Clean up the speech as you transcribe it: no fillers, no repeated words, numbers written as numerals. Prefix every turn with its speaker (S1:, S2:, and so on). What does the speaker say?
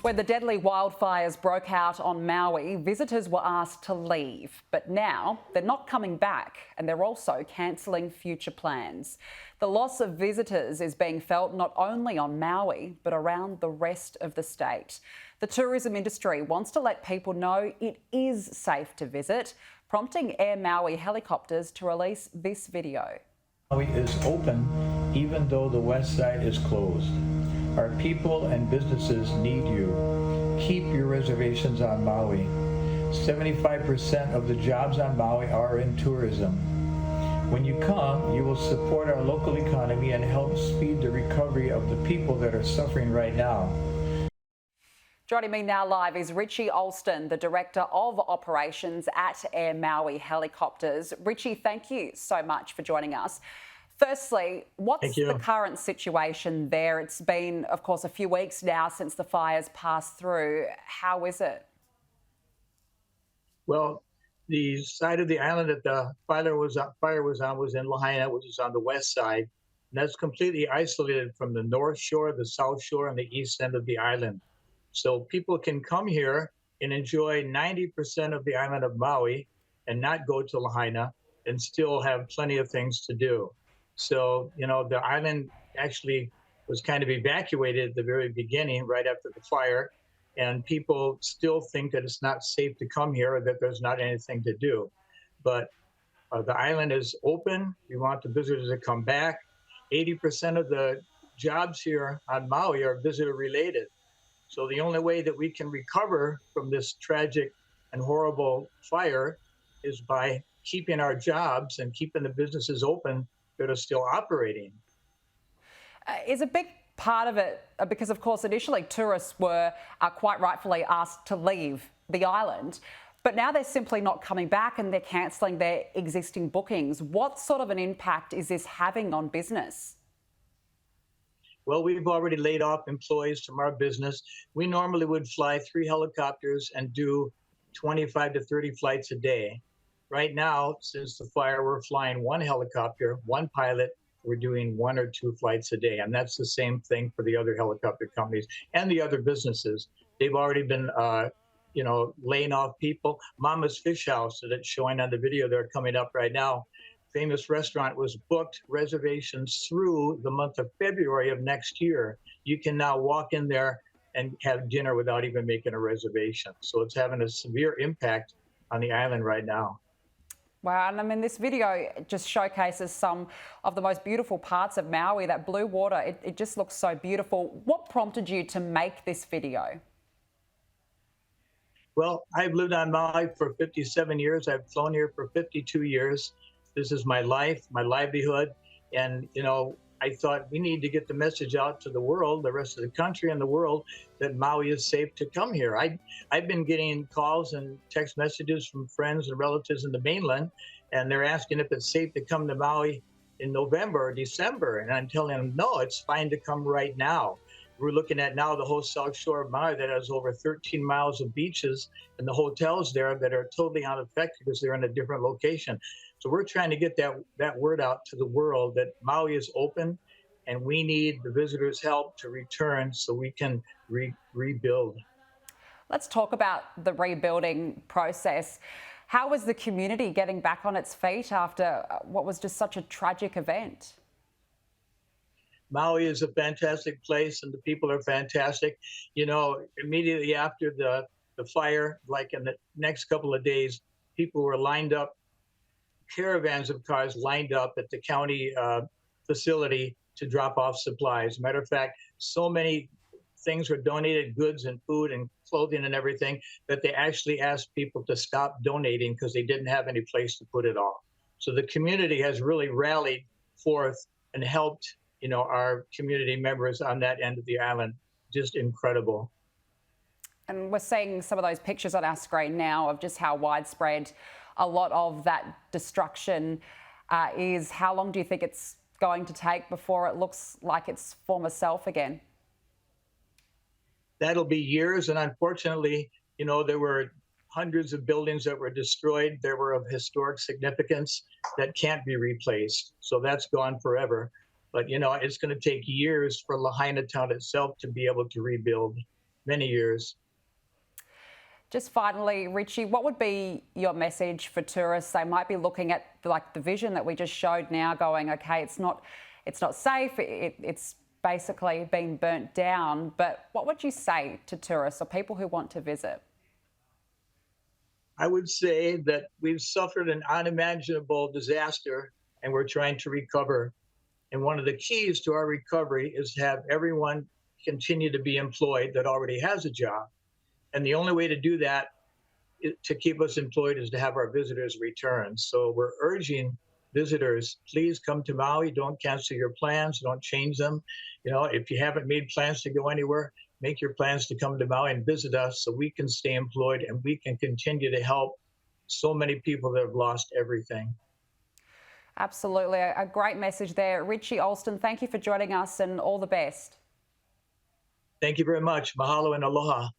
S1: When the deadly wildfires broke out on Maui, visitors were asked to leave. But now they're not coming back, and they're also cancelling future plans. The loss of visitors is being felt not only on Maui, but around the rest of the state. The tourism industry wants to let people know it is safe to visit, prompting Air Maui helicopters to release this video.
S2: Maui is open even though the west side is closed. Our people and businesses need you. Keep your reservations on Maui. 75% of the jobs on Maui are in tourism. When you come, you will support our local economy and help speed the recovery of the people that are suffering right now.
S1: Joining me now live is Richie Olsten, the Director of Operations at Air Maui Helicopters. Richie, thank you so much for joining us. Firstly, what's the current situation there? It's been, of course, a few weeks now since the fires passed through. How is it?
S3: Well, the side of the island that the fire was on was in Lahaina, which is on the west side. And that's completely isolated from the north shore, the south shore, and the east end of the island. So people can come here and enjoy 90% of the island of Maui and not go to Lahaina and still have plenty of things to do. So, you know, the island actually was kind of evacuated at the very beginning, right after the fire. And people still think that it's not safe to come here or that there's not anything to do. But the island is open. We want the visitors to come back. 80% of the jobs here on Maui are visitor related. So the only way that we can recover from this tragic and horrible fire is by keeping our jobs and keeping the businesses open that are still operating.
S1: Is a big part of it, because of course initially tourists were quite rightfully asked to leave the island, but now they're simply not coming back and they're cancelling their existing bookings. What sort of an impact is this having on business?
S3: Well, we've already laid off employees from our business. We normally would fly 3 helicopters and do 25 to 30 flights a day. Right now, since the fire, we're flying 1 helicopter, 1 pilot. We're doing 1 or 2 flights a day. And that's the same thing for the other helicopter companies and the other businesses. They've already been, laying off people. Mama's Fish House that's showing on the video there coming up right now. Famous restaurant was booked reservations through the month of February of next year. You can now walk in there and have dinner without even making a reservation. So it's having a severe impact on the island right now.
S1: Wow, and I mean, this video just showcases some of the most beautiful parts of Maui, that blue water. It just looks so beautiful. What prompted you to make this video?
S3: Well, I've lived on Maui for 57 years. I've flown here for 52 years. This is my life, my livelihood. And, you know, I thought we need to get the message out to the world, the rest of the country and the world, that Maui is safe to come here. I've been getting calls and text messages from friends and relatives in the mainland, and they're asking if it's safe to come to Maui in November or December. And I'm telling them, no, it's fine to come right now. We're looking at now the whole south shore of Maui that has over 13 miles of beaches and the hotels there that are totally unaffected because they're in a different location. So we're trying to get that word out to the world that Maui is open and we need the visitors' help to return so we can rebuild.
S1: Let's talk about the rebuilding process. How was the community getting back on its feet after what was just such a tragic event?
S3: Maui is a fantastic place and the people are fantastic. You know, immediately after the fire, like in the next couple of days, people were lined up, caravans of cars lined up at the county facility to drop off supplies. Matter of fact, so many things were donated, goods and food and clothing and everything, that they actually asked people to stop donating because they didn't have any place to put it all. So the community has really rallied forth and helped, you know, our community members on that end of the island. Just incredible.
S1: And we're seeing some of those pictures on our screen now of just how widespread a lot of that destruction is. How long do you think it's going to take before it looks like its former self again?
S3: That'll be years. And unfortunately, you know, there were hundreds of buildings that were destroyed. There were of historic significance that can't be replaced. So that's gone forever. But, you know, it's going to take years for Lahaina town itself to be able to rebuild. many years.
S1: Just finally, Richie, what would be your message for tourists? They might be looking at like the vision that we just showed now, going, okay, it's not safe. It's basically been burnt down. But what would you say to tourists or people who want to visit?
S3: I would say that we've suffered an unimaginable disaster and we're trying to recover. And one of the keys to our recovery is to have everyone continue to be employed that already has a job. And the only way to do that to keep us employed is to have our visitors return. So we're urging visitors, please come to Maui. Don't cancel your plans. Don't change them. You know, if you haven't made plans to go anywhere, make your plans to come to Maui and visit us so we can stay employed and we can continue to help so many people that have lost everything.
S1: Absolutely. A great message there. Richie, Olsten, thank you for joining us and all the best.
S3: Thank you very much. Mahalo and aloha.